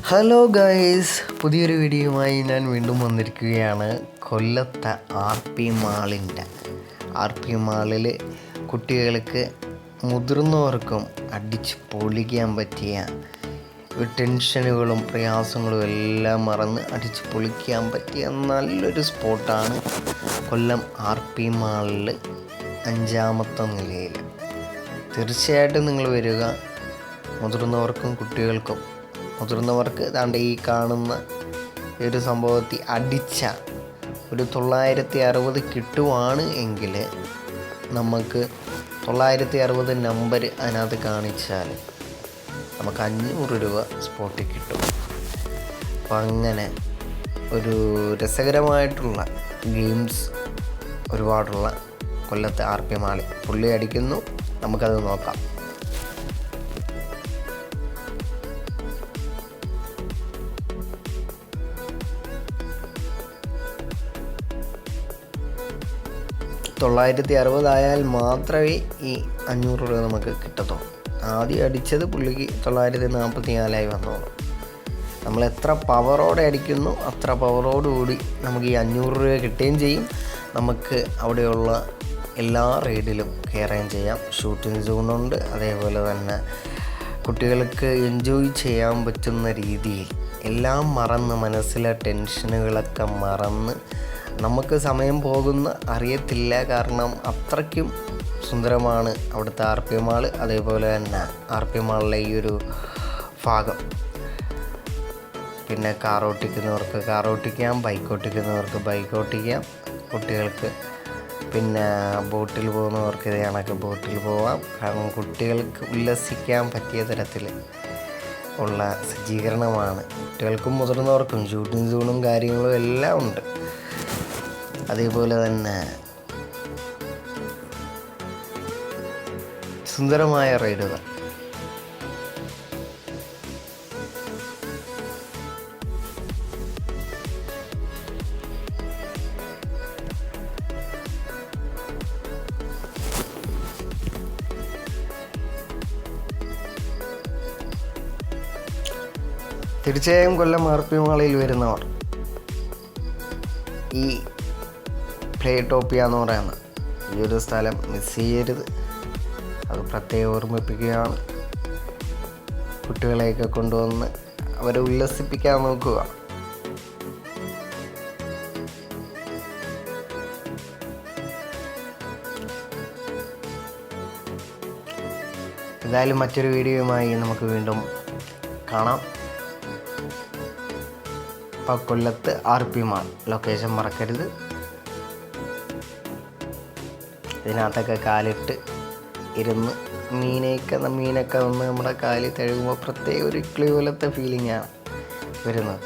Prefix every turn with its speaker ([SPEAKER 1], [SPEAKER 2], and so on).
[SPEAKER 1] Hello guys, പുതിയൊരു വീഡിയോയുമായി ഞാൻ വീണ്ടും വന്നിരിക്കുകയാണ്. കൊല്ലത്തെ ആർ പി മാളിൽ കുട്ടികൾക്ക് മുതിർന്നവർക്കും അടിച്ച് പൊളിക്കാൻ പറ്റിയ ടെൻഷനുകളും പ്രയാസങ്ങളും എല്ലാം മറന്ന് അടിച്ച് പൊളിക്കാൻ പറ്റിയ നല്ലൊരു സ്പോട്ടാണ് കൊല്ലം ആർ പി മാളിൽ 5ാമത്തെ നിലയിൽ. തീർച്ചയായിട്ടും നിങ്ങൾ വരിക. മുതിർന്നവർക്കും കുട്ടികൾക്കും. മുതിർന്നവർക്ക് ദാണ്ട് ഈ കാണുന്ന ഒരു സംഭവത്തിൽ അടിച്ച ഒരു 960 കിട്ടുവാണ് എങ്കിൽ നമുക്ക് 960 നമ്പർ അതിനകത്ത് കാണിച്ചാൽ നമുക്ക് 500 രൂപ സ്പോട്ടിൽ കിട്ടും. അപ്പം അങ്ങനെ ഒരു രസകരമായിട്ടുള്ള ഗെയിംസ് ഒരുപാടുള്ള കൊല്ലത്തെ ആർ പി മാളിൽ പുള്ളി അടിക്കുന്നു. നമുക്കത് നോക്കാം. $960 ആയാൽ മാത്രമേ ഈ 500 രൂപ നമുക്ക് കിട്ടത്തുള്ളൂ. ആദ്യം അടിച്ചത് പുള്ളിക്ക് 944 വന്നോളൂ. നമ്മൾ എത്ര പവറോടെ അടിക്കുന്നു അത്ര പവറോടുകൂടി നമുക്ക് ഈ 500 രൂപ കിട്ടുകയും ചെയ്യും. നമുക്ക് അവിടെയുള്ള എല്ലാ റൈഡിലും കയറുകയും ചെയ്യാം. ഷൂട്ടിംഗ് സോണുണ്ട്. അതേപോലെ തന്നെ കുട്ടികൾക്ക് എൻജോയ് ചെയ്യാൻ പറ്റുന്ന രീതിയിൽ എല്ലാം മറന്ന്, മനസ്സിലെ ടെൻഷനുകളൊക്കെ മറന്ന് നമുക്ക് സമയം പോകുന്ന അറിയത്തില്ല. കാരണം അത്രയ്ക്കും സുന്ദരമാണ് അവിടുത്തെ ആർ പി മാൾ. അതേപോലെ തന്നെ ആർ പി മാളിലെ ഈ ഒരു ഭാഗം. പിന്നെ കാർ ഓട്ടിക്കുന്നവർക്ക് കാർ ഓട്ടിക്കാം, ബൈക്ക് ഓട്ടിക്കുന്നവർക്ക് ബൈക്ക് ഓട്ടിക്കാം. കുട്ടികൾക്ക് പിന്നെ ബോട്ടിൽ പോകുന്നവർക്ക് ഇതേ കണക്ക് ബോട്ടിൽ പോവാം. കാരണം കുട്ടികൾക്ക് ഉല്ലസിക്കാൻ പറ്റിയ തരത്തിൽ ഉള്ള സജ്ജീകരണമാണ്. കുട്ടികൾക്കും മുതിർന്നവർക്കും ഷൂട്ടിംഗ് സോണും കാര്യങ്ങളും എല്ലാം ഉണ്ട്. അതേപോലെ തന്നെ സുന്ദരമായ റൈഡുകൾ. തീർച്ചയായും കൊല്ലം ആർ പി മാളിൽ വരുന്നവർ ഈ പ്ലേടോപ്പിയ എന്ന് പറയുന്ന ഈ ഒരു സ്ഥലം മിസ് ചെയ്യരുത്. അത് പ്രത്യേകം ഓർമ്മിപ്പിക്കുകയാണ്. കുട്ടികളെയൊക്കെ കൊണ്ടുവന്ന് അവരെ ഉല്ലസിപ്പിക്കാൻ നോക്കുക. എന്തായാലും മറ്റൊരു വീഡിയോയുമായി നമുക്ക് വീണ്ടും കാണാം. അപ്പോൾ കൊല്ലത്ത് ആർ പി മാൾ ലൊക്കേഷൻ മറക്കരുത്. ഇതിനകത്തൊക്കെ കാലിട്ട് ഇരുന്ന് മീനൊക്കെ വന്ന് നമ്മുടെ കാലിൽ തഴുകുമ്പോൾ പ്രത്യേക ഒരു ക്ലൂ പോലത്തെ ഫീലിംഗാണ് വരുന്നത്.